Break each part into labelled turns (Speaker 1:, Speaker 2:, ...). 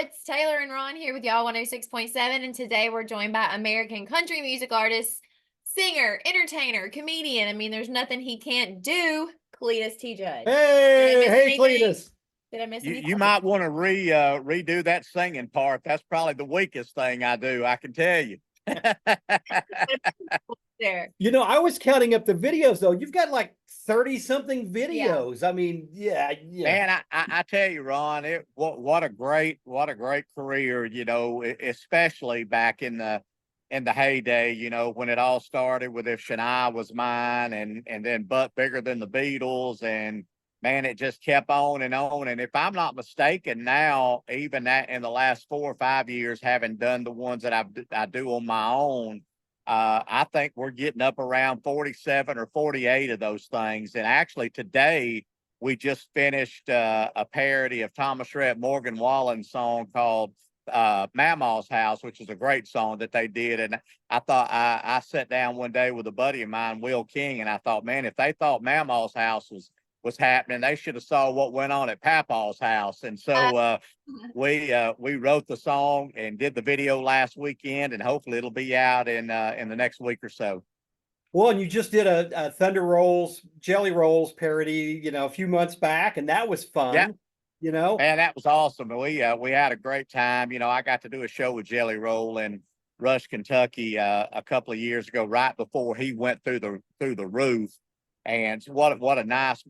Speaker 1: It's Taylor and Ron here with y'all 106.7, and today we're joined by American country music artist, singer, entertainer, comedian. I mean, there's nothing he can't do. Cledus T. Judd.
Speaker 2: Hey, Cledus.
Speaker 1: Did I miss
Speaker 3: You
Speaker 1: anything?
Speaker 3: might want to redo that singing part. That's probably the weakest thing I do, I can tell you.
Speaker 1: There.
Speaker 2: You know, I was counting up the videos though. You've got like 30 something videos. I mean, yeah.
Speaker 3: Man, I tell you, Ron, what a great career, especially back in the heyday, when it all started with If Shania Was Mine and then But Bigger Than the Beatles, and man, it just kept on and on. And if I'm not mistaken, now even that in the last 4 or 5 years, having done the ones that I do on my own, I think we're getting up around 47 or 48 of those things. And actually today we just finished a parody of Thomas Rhett Morgan Wallen's song called Mama's House, which is a great song that they did. And I thought I sat down one day with a buddy of mine, Will King, and I thought, man, if they thought Mama's House was happening, they should have saw what went on at Papa's house. And so we wrote the song and did the video last weekend, and hopefully it'll be out in the next week or so.
Speaker 2: Well, and you just did a Thunder Rolls, Jelly Rolls parody, a few months back, and that was fun.
Speaker 3: Yeah. Man, that was awesome. We had a great time. I got to do a show with Jelly Roll in Rush, Kentucky, a couple of years ago, right before he went through the roof. And what a nice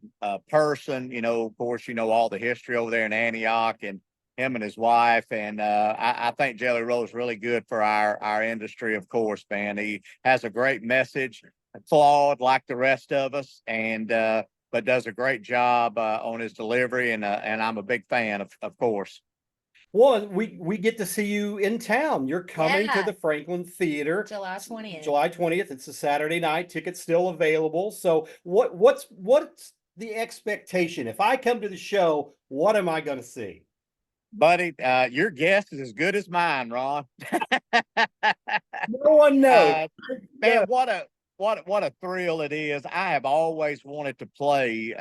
Speaker 3: person. Of course, all the history over there in Antioch, and him and his wife. And I think Jelly Roll is really good for our industry, of course, man. He has a great message, flawed like the rest of us, and but does a great job on his delivery, and I'm a big fan, of course.
Speaker 2: Well, we get to see you in town. You're coming to the Franklin Theater
Speaker 1: July 20th.
Speaker 2: July 20th. It's a Saturday night. Tickets still available. So what's the expectation? If I come to the show, what am I going to see?
Speaker 3: Buddy, your guess is as good as mine, Ron.
Speaker 2: No one knows.
Speaker 3: Man, what a thrill it is. I have always wanted to play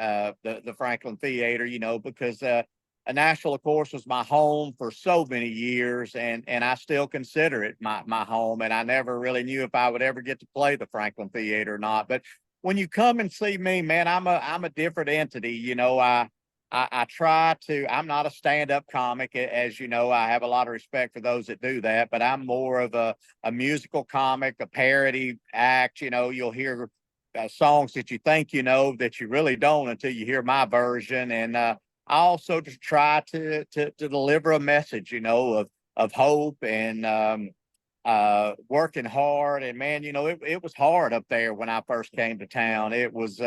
Speaker 3: the Franklin Theater, because Nashville, of course, was my home for so many years, and I still consider it my home. And I never really knew if I would ever get to play the Franklin Theater or not. But when you come and see me, man, I'm a different entity. I try to, I'm not a stand-up comic, as you know. I have a lot of respect for those that do that, but I'm more of a musical comic, a parody act. You'll hear songs that you think that you really don't until you hear my version. And I also just try to deliver a message, of hope and working hard. And man, it was hard up there when I first came to town. It was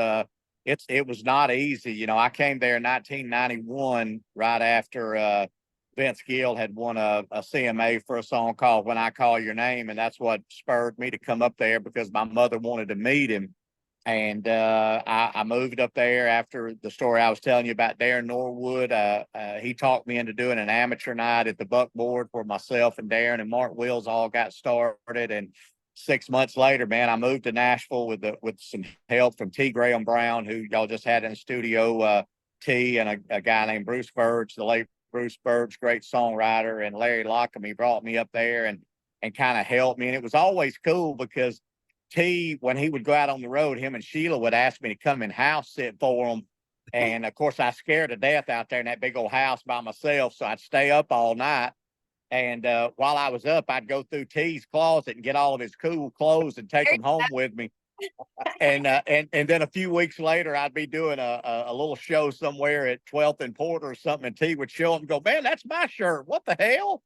Speaker 3: not easy. I came there in 1991, right after Vince Gill had won a CMA for a song called When I Call Your Name. And that's what spurred me to come up there, because my mother wanted to meet him. And I moved up there after the story I was telling you about Darren Norwood. He talked me into doing an amateur night at the Buckboard where myself and Darren and Mark Wills all got started. And 6 months later, man, I moved to Nashville with some help from T. Graham Brown, who y'all just had in the studio, T, and a guy named Bruce Burge, the late Bruce Burge, great songwriter, and Larry Lockham. He brought me up there and kind of helped me. And it was always cool because T, when he would go out on the road, him and Sheila would ask me to come in house sit for them. And of course, I scared to death out there in that big old house by myself. So I'd stay up all night. And while I was up, I'd go through T's closet and get all of his cool clothes and take them home with me. And then a few weeks later, I'd be doing a little show somewhere at 12th and Porter or something, and T would show up and go, "Man, that's my shirt. What the hell?"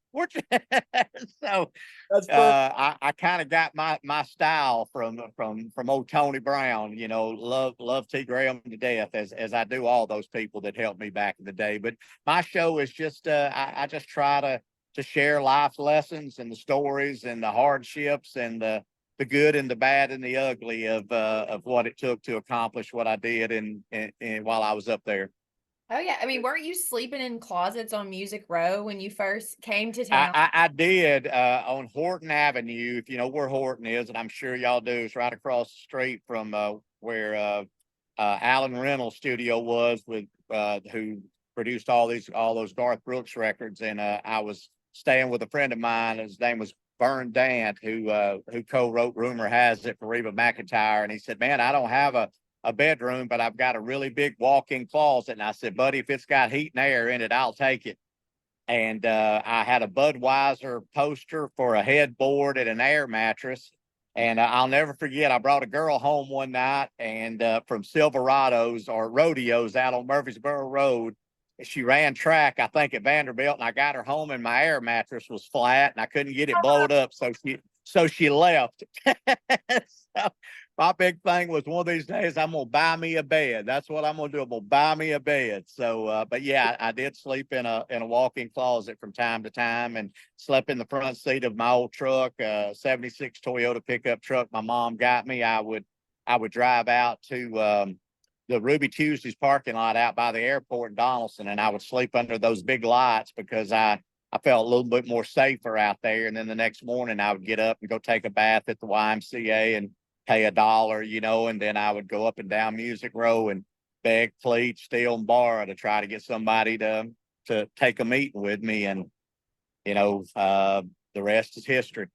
Speaker 3: So I kind of got my style from old Tony Brown. Love T Graham to death, as I do all those people that helped me back in the day. But my show is just I just try to share life lessons and the stories and the hardships and the good and the bad and the ugly of what it took to accomplish what I did and while I was up there.
Speaker 1: Oh yeah, I mean, weren't you sleeping in closets on Music Row when you first came to town?
Speaker 3: I did on Horton Avenue. If you know where Horton is, and I'm sure y'all do, it's right across the street from where Alan Reynolds' studio was, with who produced all those Garth Brooks records. And I was staying with a friend of mine. His name was Vern Dant, who co-wrote "Rumor Has It" for Reba McEntire. And he said, "Man, I don't have a bedroom, but I've got a really big walk-in closet." And I said, "Buddy, if it's got heat and air in it, I'll take it." And I had a Budweiser poster for a headboard and an air mattress. And I'll never forget, I brought a girl home one night and from Silverados or rodeos out on Murfreesboro Road. She ran track, I think, at Vanderbilt, and I got her home and my air mattress was flat and I couldn't get it blowed up. So she left. So my big thing was, one of these days I'm gonna buy me a bed. That's what I'm gonna do. I'm gonna buy me a bed. So, but yeah, I did sleep in a walk-in closet from time to time, and slept in the front seat of my old truck, 76 Toyota pickup truck my mom got me. I would drive out to the Ruby Tuesdays parking lot out by the airport in Donaldson, and I would sleep under those big lights because I felt a little bit more safer out there. And then the next morning I would get up and go take a bath at the YMCA and pay $1, and then I would go up and down Music Row and beg, plead, steal, and borrow to try to get somebody to take a meeting with me. And, the rest is history.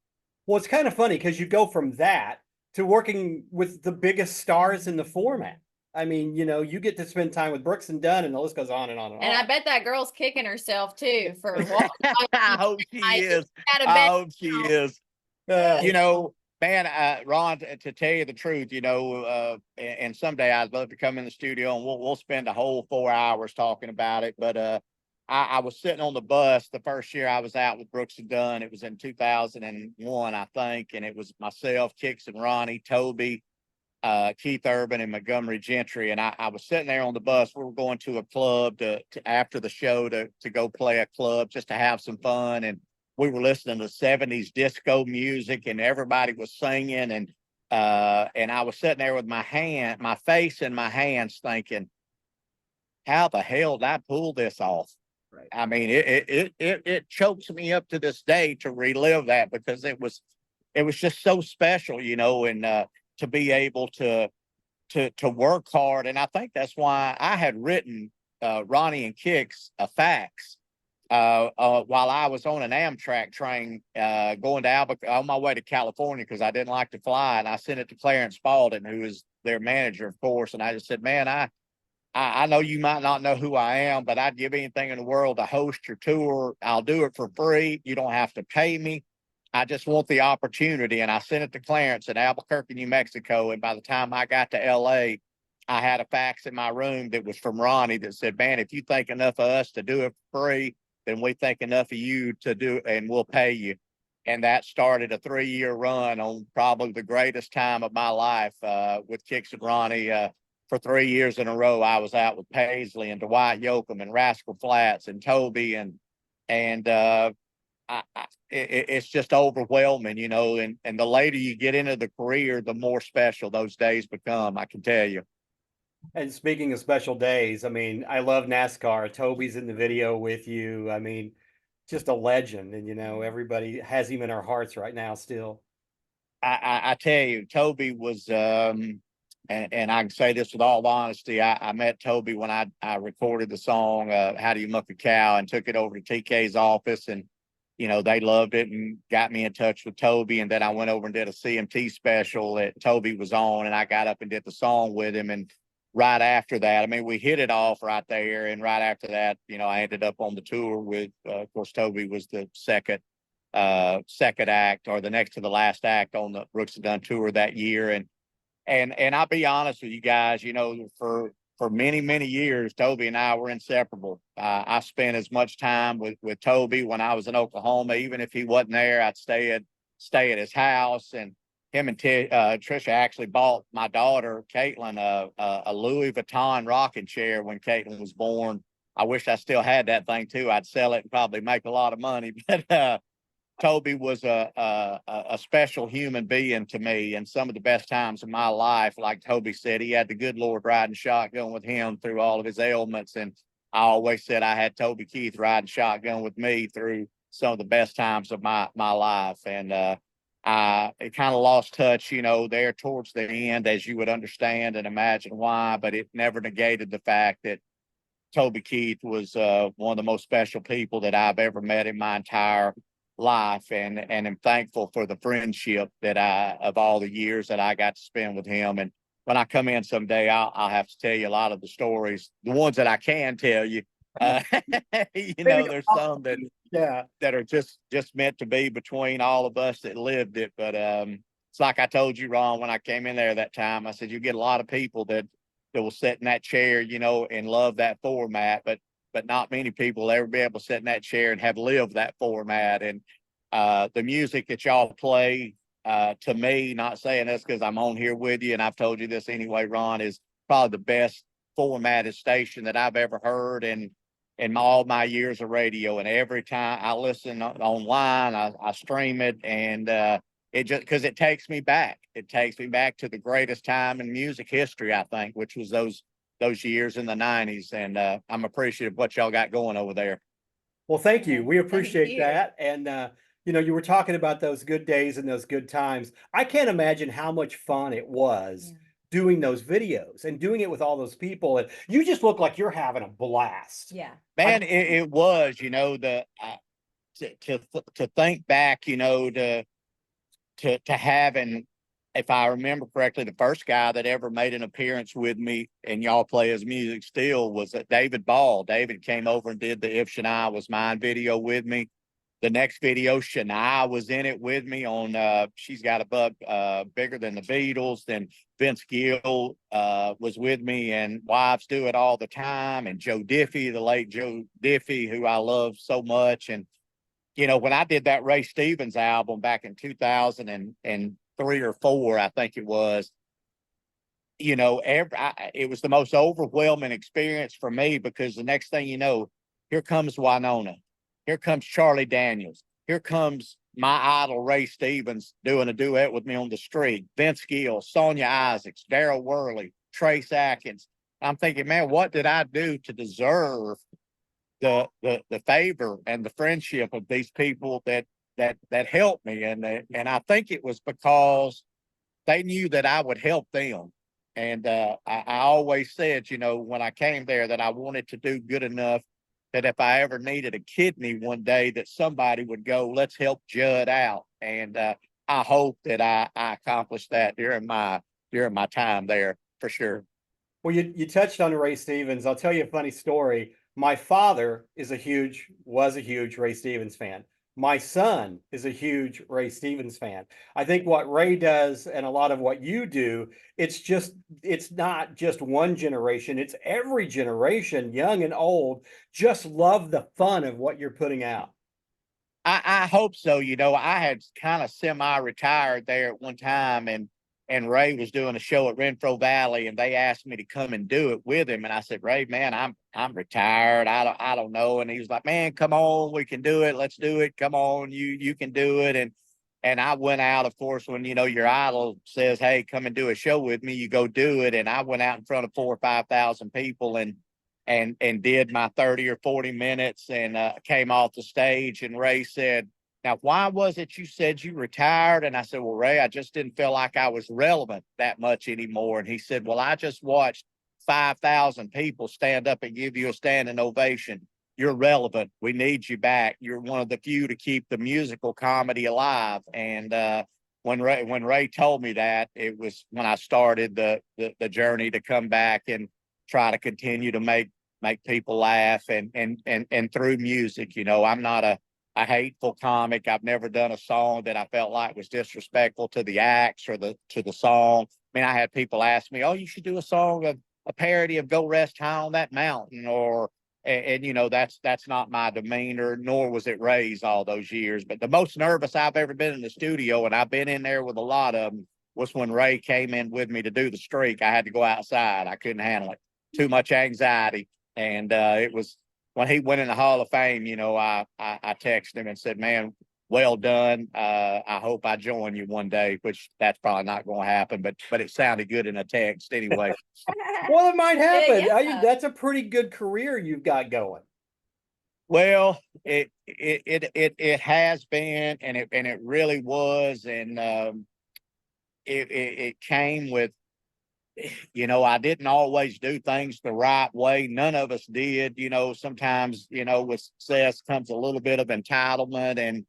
Speaker 2: Well, it's kind of funny because you go from that to working with the biggest stars in the format. I mean, you get to spend time with Brooks and Dunn, and the list goes on and on and on.
Speaker 1: And I bet that girl's kicking herself too for walking.
Speaker 3: I hope she is.
Speaker 1: Had a
Speaker 3: I
Speaker 1: bed.
Speaker 3: hope she is. Man, Ron, to tell you the truth, and someday I'd love to come in the studio and we'll spend a whole 4 hours talking about it. But I was sitting on the bus the first year I was out with Brooks and Dunn. It was in 2001, I think, and it was myself, Kix and Ronnie, Toby, Keith Urban, and Montgomery Gentry. And I was sitting there on the bus. We were going to a club to after the show to go play a club just to have some fun. And we were listening to 70s disco music, and everybody was singing. And I was sitting there with my face in my hands, thinking, how the hell did I pull this off? Right. I mean, it chokes me up to this day to relive that, because it was just so special, and to be able to work hard. And I think that's why I had written Ronnie and Kix a fax while I was on an Amtrak train going to Albuquerque on my way to California, because I didn't like to fly. And I sent it to Clarence Spalding, who is their manager, of course. And I just said, "Man, I know you might not know who I am, but I'd give anything in the world to host your tour. I'll do it for free. You don't have to pay me. I just want the opportunity." And I sent it to Clarence in Albuquerque, New Mexico. And by the time I got to LA, I had a fax in my room that was from Ronnie that said, "Man, if you think enough of us to do it for free, then we think enough of you to do it, and we'll pay you." And that started a 3-year run on probably the greatest time of my life with Kix and Ronnie. For 3 years in a row, I was out with Paisley and Dwight Yoakam and Rascal Flatts and Toby, and it's just overwhelming, and the later you get into the career, the more special those days become, I can tell you.
Speaker 2: And speaking of special days, I mean, I love NASCAR. Toby's in the video with you. I mean, just a legend. And, everybody has him in our hearts right now still.
Speaker 3: I tell you, Toby was, and I can say this with all honesty, I met Toby when I recorded the song, How Do You Muck a Cow, and took it over to TK's office, and they loved it and got me in touch with Toby. And then I went over and did a CMT special that Toby was on, and I got up and did the song with him. And right after that, I mean, we hit it off right there. And right after that, I ended up on the tour with, of course, Toby was the second act, or the next to the last act on the Brooks and Dunn tour that year. And I'll be honest with you guys, for many, many years, Toby and I were inseparable. I spent as much time with Toby when I was in Oklahoma. Even if he wasn't there, I'd stay at his house. And him and Trisha actually bought my daughter, Caitlin, a Louis Vuitton rocking chair when Caitlin was born. I wish I still had that thing too. I'd sell it and probably make a lot of money. But Toby was a special human being to me, and some of the best times of my life. Like Toby said, he had the good Lord riding shotgun with him through all of his ailments. And I always said I had Toby Keith riding shotgun with me through some of the best times of my life. And it kind of lost touch, there towards the end, as you would understand and imagine why, but it never negated the fact that Toby Keith was one of the most special people that I've ever met in my entire life, and am thankful for the friendship that of all the years that I got to spend with him. And when I come in someday, I'll have to tell you a lot of the stories, the ones that I can tell you. There's some that are just meant to be between all of us that lived it. But it's like I told you, Ron, when I came in there that time, I said, you get a lot of people that will sit in that chair, and love that format, but not many people will ever be able to sit in that chair and have lived that format. And the music that y'all play, to me, not saying this because I'm on here with you, and I've told you this anyway, Ron, is probably the best formatted station that I've ever heard in all my years of radio. And every time I listen online, I stream it, and it just, because it takes me back. It takes me back to the greatest time in music history, I think, which was those years in the 90s. And I'm appreciative of what y'all got going over there.
Speaker 2: Well, thank you. We
Speaker 1: Thank
Speaker 2: appreciate
Speaker 1: you.
Speaker 2: that. And you were talking about those good days and those good times. I can't imagine how much fun it was doing those videos and doing it with all those people. And you just look like you're having a blast.
Speaker 1: Yeah,
Speaker 3: Man, it was, to think back, to having, if I remember correctly, the first guy that ever made an appearance with me and y'all play his music still was David Ball. David came over and did the If Shania Was Mine video with me. The next video, Shania was in it with me on She's Got a Bug Bigger Than the Beatles. Then Vince Gill was with me, and Wives Do It All the Time, and Joe Diffie, the late Joe Diffie, who I love so much. And when I did that Ray Stevens album back in 2003 or 4, I think it was, it was the most overwhelming experience for me, because the next thing you know, here comes Winona, here comes Charlie Daniels, here comes my idol Ray Stevens doing a duet with me on the street, Vince Gill, Sonia Isaacs, Darryl Worley, Trace Atkins. I'm thinking, man, what did I do to deserve the favor and the friendship of these people that helped me? And I think it was because they knew that I would help them. And I always said, when I came there, that I wanted to do good enough that if I ever needed a kidney one day, that somebody would go, let's help Judd out. And I hope that I accomplished that during my time there, for sure.
Speaker 2: Well, you touched on Ray Stevens. I'll tell you a funny story. My father was a huge Ray Stevens fan. My son is a huge Ray Stevens fan. I think what Ray does and a lot of what you do, it's not just one generation, it's every generation, young and old, just love the fun of what you're putting out.
Speaker 3: I hope so. I had kind of semi-retired there at one time, and Ray was doing a show at Renfro Valley, and they asked me to come and do it with him. And I said, Ray, man, I'm retired. I don't know. And he was like, man, come on, we can do it. Let's do it. Come on, you can do it. And I went out, of course, when your idol says, hey, come and do a show with me, you go do it. And I went out in front of 4,000 or 5,000 people and did my 30 or 40 minutes, and came off the stage. And Ray said, now, why was it you said you retired? And I said, well, Ray, I just didn't feel like I was relevant that much anymore. And he said, well, I just watched 5,000 people stand up and give you a standing ovation. You're relevant. We need you back. You're one of the few to keep the musical comedy alive. And when Ray told me that, it was when I started the journey to come back and try to continue to make people laugh and through music. I'm not a hateful comic. I've never done a song that I felt like was disrespectful to the acts or to the song. I mean, I had people ask me, oh, you should do a song of a parody of Go Rest High on That Mountain, and that's not my demeanor, nor was it Ray's all those years. But the most nervous I've ever been in the studio, and I've been in there with a lot of them, was when Ray came in with me to do the streak. I had to go outside. I couldn't handle it. Too much anxiety. And it was when he went in the Hall of Fame, I texted him and said, man, well done. I hope I join you one day, which that's probably not going to happen, but it sounded good in a text anyway.
Speaker 2: Well, it might happen.
Speaker 1: Yeah.
Speaker 2: That's a pretty good career you've got going.
Speaker 3: Well, it has been, and it really was. And it came with I didn't always do things the right way. None of us did. Sometimes, with success comes a little bit of entitlement, and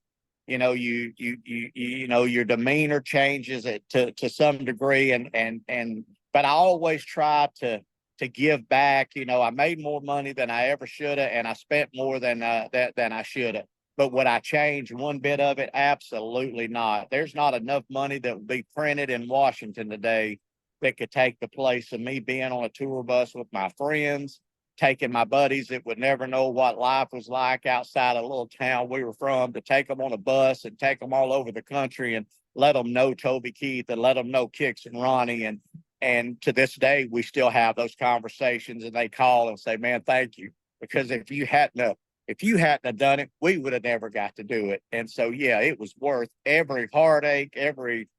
Speaker 3: your demeanor changes it to some degree, and but I always try to give back. I made more money than I ever should have, and I spent more than I should have. But would I change one bit of it? Absolutely not. There's not enough money that would be printed in Washington today that could take the place of me being on a tour bus with my friends, taking my buddies that would never know what life was like outside a little town we were from, to take them on a bus and take them all over the country and let them know Toby Keith and let them know Kix and Ronnie. And to this day, we still have those conversations, and they call and say, man, thank you. Because if you hadn't have done it, we would have never got to do it. And so, yeah, it was worth every heartache, every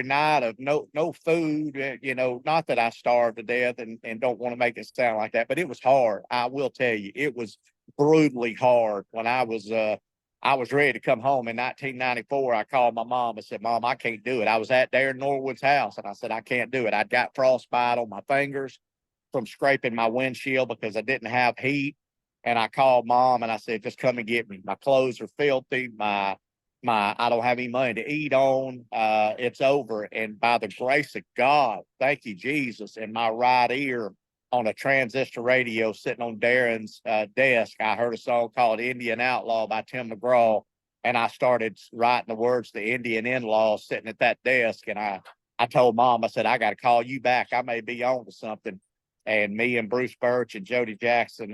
Speaker 3: night of no food. Not that I starved to death, and don't want to make it sound like that, but it was hard. I will tell you, it was brutally hard. When I was ready to come home in 1994, I called my mom and said, Mom, I can't do it. I was at Darren Norwood's house, and I said, I can't do it. I'd got frostbite on my fingers from scraping my windshield because I didn't have heat. And I called Mom and I said, just come and get me. My clothes are filthy. I don't have any money to eat on. It's over. And by the grace of God, thank you, Jesus, in my right ear on a transistor radio sitting on Darren's desk, I heard a song called Indian Outlaw by Tim McGraw. And I started writing the words, the Indian in-law, sitting at that desk. And I told Mom, I said, I got to call you back. I may be on to something. And me and Bruce Birch and Jody Jackson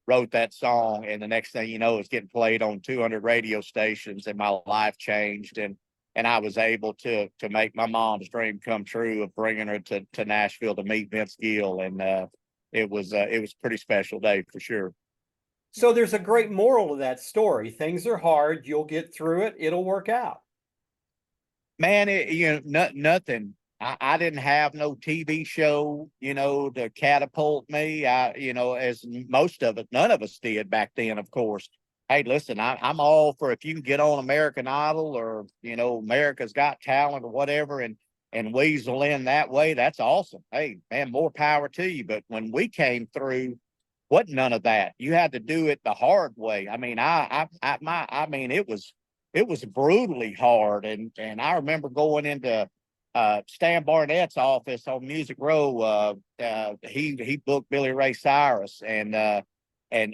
Speaker 3: wrote that song, and the next thing you know, it's getting played on 200 radio stations, and my life changed, and I was able to make my mom's dream come true of bringing her to Nashville to meet Vince Gill, and it was a pretty special day for sure.
Speaker 2: So there's a great moral of that story. Things are hard. You'll get through it. It'll work out.
Speaker 3: Man, nothing. I didn't have no TV show, to catapult me. As most of it, none of us did back then, of course. Hey, listen, I'm all for if you can get on American Idol or, America's Got Talent or whatever and weasel in that way, that's awesome. Hey, man, more power to you. But when we came through, wasn't none of that. You had to do it the hard way. I mean, it was brutally hard. And I remember going into Stan Barnett's office on Music Row. He booked Billy Ray Cyrus, and I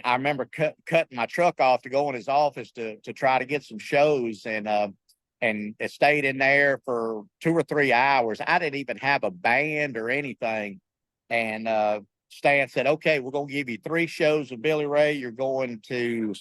Speaker 3: remember cutting my truck off to go in his office to try to get some shows, and it stayed in there for 2 or 3 hours. I didn't even have a band or anything, and Stan said, "Okay, we're gonna give you 3 shows with Billy Ray. You're going to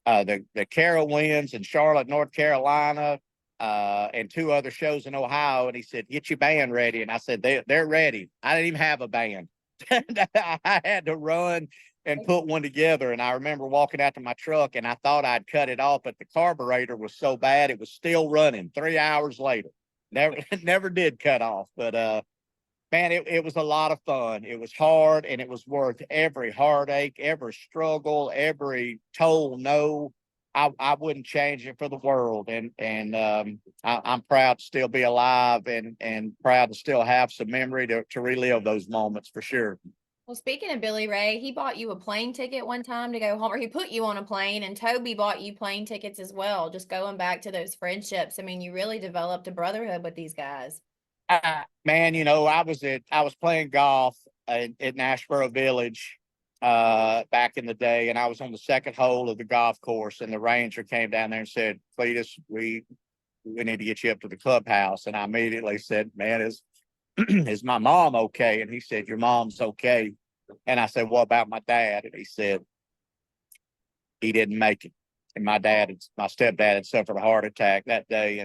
Speaker 3: the Carowinds in Charlotte, North Carolina." And 2 other shows in Ohio. And he said, get your band ready. And I said, they're ready. I didn't even have a band. I had to run and put one together. And I remember walking out to my truck, and I thought I'd cut it off, but the carburetor was so bad, it was still running 3 hours later. Never did cut off. But man, it was a lot of fun. It was hard, and it was worth every heartache, every struggle, every toll no. I wouldn't change it for the world, and I'm proud to still be alive, and proud to still have some memory to relive those moments for sure.
Speaker 1: Well, speaking of Billy Ray, he bought you a plane ticket one time to go home, or he put you on a plane, and Toby bought you plane tickets as well. Just going back to those friendships. I mean, you really developed a brotherhood with these guys.
Speaker 3: Man, I was playing golf at Nashville Village back in the day, and I was on the second hole of the golf course, and the ranger came down there and said, Cledus, we need to get you up to the clubhouse. And I immediately said, man, is my mom okay? And he said, your mom's okay. And I said, what about my dad? And he said, he didn't make it. And my stepdad had suffered a heart attack that day.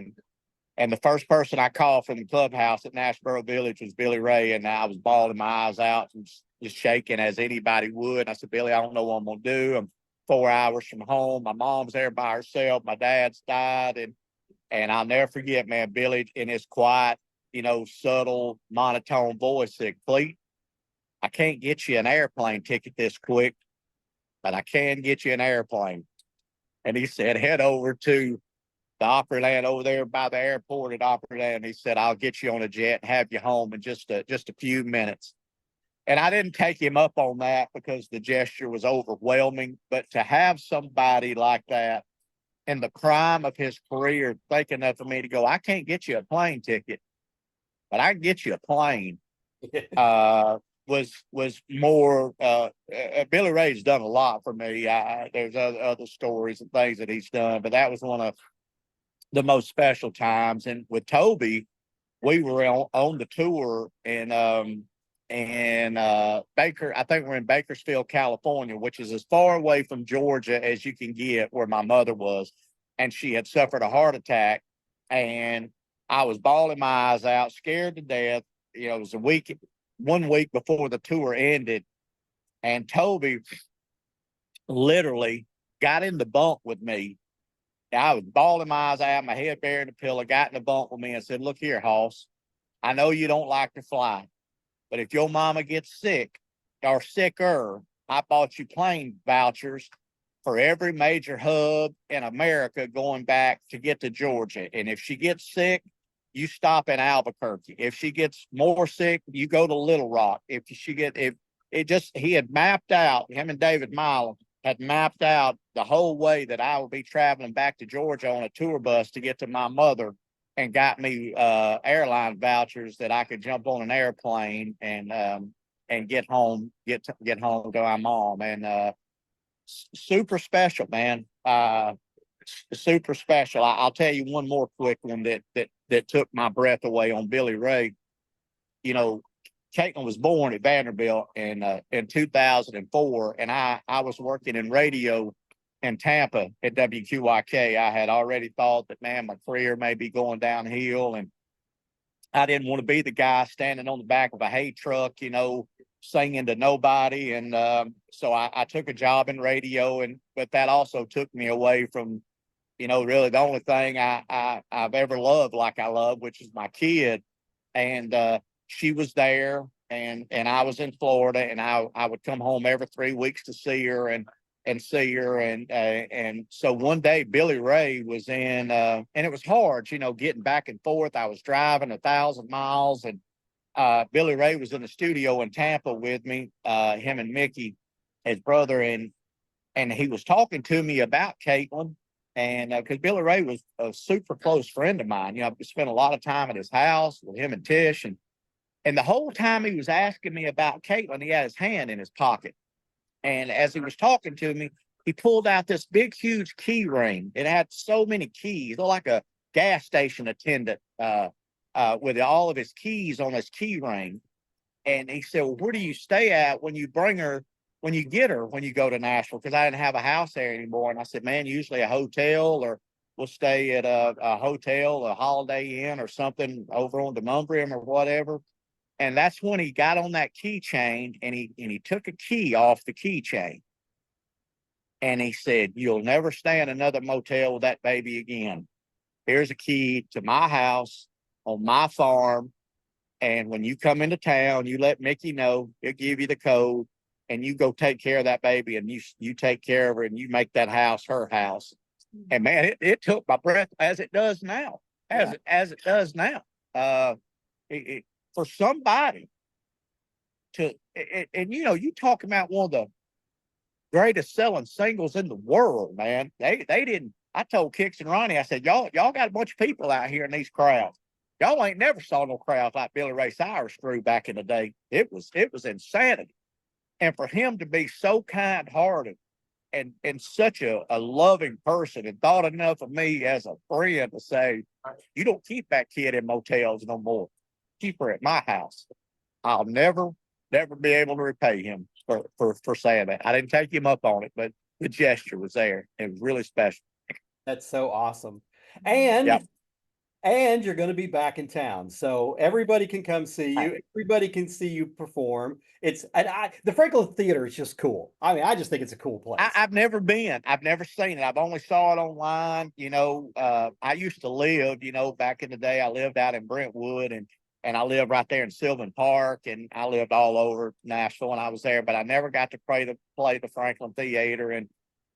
Speaker 3: And the first person I called from the clubhouse at Nashville Village was Billy Ray. And I was bawling my eyes out and just shaking as anybody would. I said, Billy, I don't know what I'm going to do. I'm 4 hours from home. My mom's there by herself. My dad's died. And I'll never forget, man, Billy in his quiet, subtle, monotone voice said, Cleet, I can't get you an airplane ticket this quick, but I can get you an airplane. And he said, head over to the Opryland over there by the airport at Opryland. He said, I'll get you on a jet and have you home in just a few minutes. And I didn't take him up on that because the gesture was overwhelming. But to have somebody like that in the prime of his career think enough of me to go, I can't get you a plane ticket, but I can get you a plane, was more. Billy Ray's done a lot for me. There's other stories and things that he's done, but that was one of the most special times. And with Toby, we were on the tour and Baker, I think we're in Bakersfield, California, which is as far away from Georgia as you can get, where my mother was. And she had suffered a heart attack. And I was bawling my eyes out, scared to death. You know, it was 1 week before the tour ended. And Toby literally got in the bunk with me. I was bawling my eyes out, my head buried in the pillow, got in the bunk with me and said, look here, Hoss, I know you don't like to fly, but if your mama gets sick or sicker, I bought you plane vouchers for every major hub in America going back to get to Georgia. And if she gets sick, you stop in Albuquerque. If she gets more sick, you go to Little Rock. He had mapped out, him and David Milam had mapped out the whole way that I would be traveling back to Georgia on a tour bus to get to my mother, and got me airline vouchers that I could jump on an airplane and get home to my mom. And super special, man. Super special. I'll tell you one more quick one that took my breath away on Billy Ray. You know, Caitlin was born at Vanderbilt in 2004, and I was working in radio in Tampa at WQYK. I had already thought that, man, my career may be going downhill, and I didn't want to be the guy standing on the back of a hay truck, you know, singing to nobody. And so I took a job in radio, but that also took me away from, you know, really the only thing I've ever loved like I love, which is my kid. And she was there, and I was in Florida, and I would come home every 3 weeks to see her and see her. And so one day Billy Ray was in, and it was hard, you know, getting back and forth. I was driving 1,000 miles, and Billy Ray was in the studio in Tampa with me, him and Mickey, his brother, and he was talking to me about Caitlin. And because Billy Ray was a super close friend of mine, you know, I spent a lot of time at his house with him and Tish, and the whole time he was asking me about Caitlin, he had his hand in his pocket. And as he was talking to me, he pulled out this big, huge key ring. It had so many keys, like a gas station attendant, with all of his keys on his key ring. And he said, well, where do you stay at when you get her, when you go to Nashville? Because I didn't have a house there anymore. And I said, man, usually a hotel, or we'll stay at a hotel, a Holiday Inn or something over on Demonbreun or whatever. And that's when he got on that keychain, and he took a key off the keychain. And he said, you'll never stay in another motel with that baby again. Here's a key to my house on my farm. And when you come into town, you let Mickey know, he'll give you the code, and you go take care of that baby, and you take care of her, and you make that house her house. And man, it took my breath, as it does now, as it does now. For somebody to, and you know, you talk about one of the greatest selling singles in the world, man. They didn't. I told Kix and Ronnie, I said, y'all got a bunch of people out here in these crowds. Y'all ain't never saw no crowds like Billy Ray Cyrus threw back in the day. It was insanity. And for him to be so kind-hearted and such a loving person, and thought enough of me as a friend to say, you don't keep that kid in motels no more. Keep her at my house. I'll never be able to repay him for saying that. I didn't take him up on it, but the gesture was there. It was really special.
Speaker 2: That's so awesome. And you're going to be back in town, so everybody can come see you. Everybody can see you perform. The Franklin Theater is just cool. I mean, I just think it's a cool place.
Speaker 3: I've never been. I've never seen it. I've only saw it online. You know, I used to live, you know, back in the day, I lived out in Brentwood, and I lived right there in Sylvan Park, and I lived all over Nashville when I was there, but I never got to play the Franklin Theater. And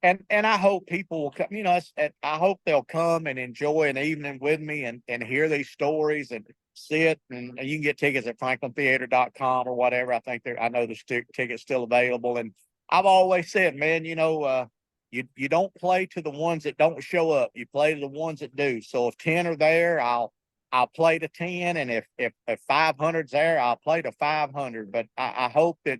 Speaker 3: and I hope people will come, I hope they'll come and enjoy an evening with me and hear these stories and sit, and you can get tickets at franklintheater.com or whatever. I know there's tickets still available. And I've always said, man, you don't play to the ones that don't show up. You play to the ones that do. So if 10 are there, I'll play to 10. And if 500's there, I'll play to 500. But I hope that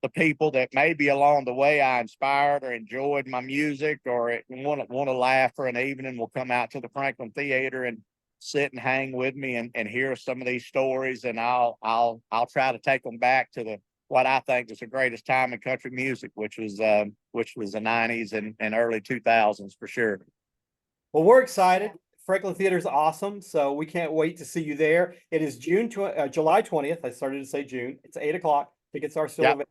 Speaker 3: the people that maybe along the way I inspired or enjoyed my music or want to laugh for an evening will come out to the Franklin Theater and sit and hang with me and hear some of these stories. And I'll try to take them back to what I think was the greatest time in country music, which was the 90s and early 2000s for sure.
Speaker 2: Well, we're excited. Franklin Theater is awesome, so we can't wait to see you there. It is July 20th. I started to say June. It's 8 o'clock. Tickets are still available.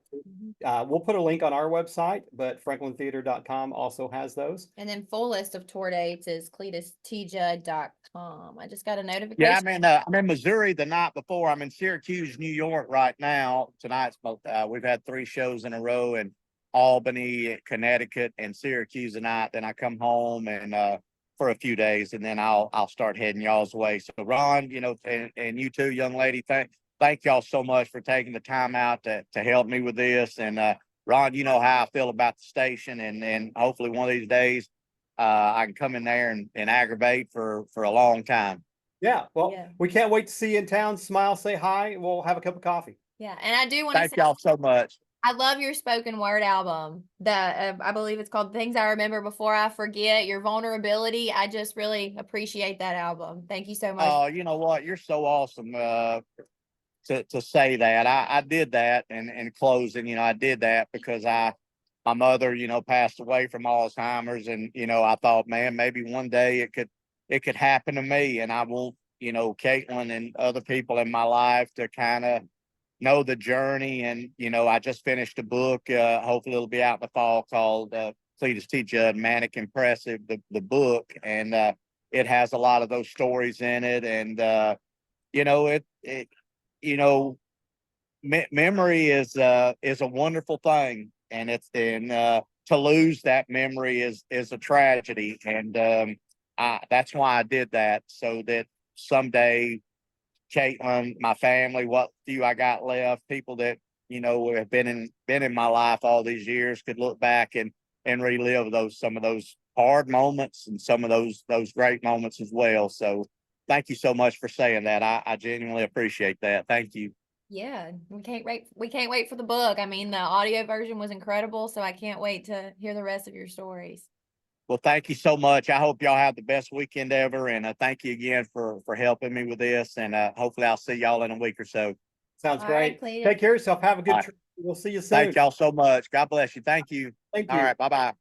Speaker 2: We'll put a link on our website, but franklintheater.com also has those.
Speaker 1: And then full list of tour dates is cledustjudd.com. I just got a notification.
Speaker 3: Yeah, I'm in Missouri the night before. I'm in Syracuse, New York right now. Tonight's we've had 3 shows in a row in Albany, Connecticut, and Syracuse tonight. Then I come home and for a few days, and then I'll start heading y'all's way. So Ron, and you too, young lady, thank y'all so much for taking the time out to help me with this. And Ron, you know how I feel about the station, and hopefully one of these days I can come in there and aggravate for a long time.
Speaker 2: Yeah, well, we can't wait to see you in town. Smile, say hi. We'll have a cup of coffee.
Speaker 1: Yeah, and I do want to
Speaker 3: thank y'all so much.
Speaker 1: I love your spoken word album. I believe it's called Things I Remember Before I Forget. Your vulnerability. I just really appreciate that album. Thank you so much.
Speaker 3: Oh, you know what? You're so awesome. To say that. I did that in closing, I did that because my mother, passed away from Alzheimer's, and I thought, man, maybe one day it could happen to me, and I want, Caitlin and other people in my life to kind of know the journey. And I just finished a book, hopefully it'll be out in the fall, called Cledus T. Judd, Manic Impressive, the book, and it has a lot of those stories in it. And memory is a wonderful thing, and to lose that memory is a tragedy. And that's why I did that, so that someday Caitlin, my family, what few I got left, people that have been in my life all these years, could look back and relive some of those hard moments and some of those great moments as well. So thank you so much for saying that. I genuinely appreciate that. Thank you.
Speaker 1: Yeah, we can't wait for the book. I mean, the audio version was incredible, so I can't wait to hear the rest of your stories.
Speaker 3: Well, thank you so much. I hope y'all have the best weekend ever, and thank you again for helping me with this. And hopefully I'll see y'all in a week or so.
Speaker 2: Sounds great. Take care of yourself. Have a good trip. We'll see you soon.
Speaker 3: Thank y'all so much. God bless you. Thank you.
Speaker 2: Thank you.
Speaker 3: All right. Bye-bye.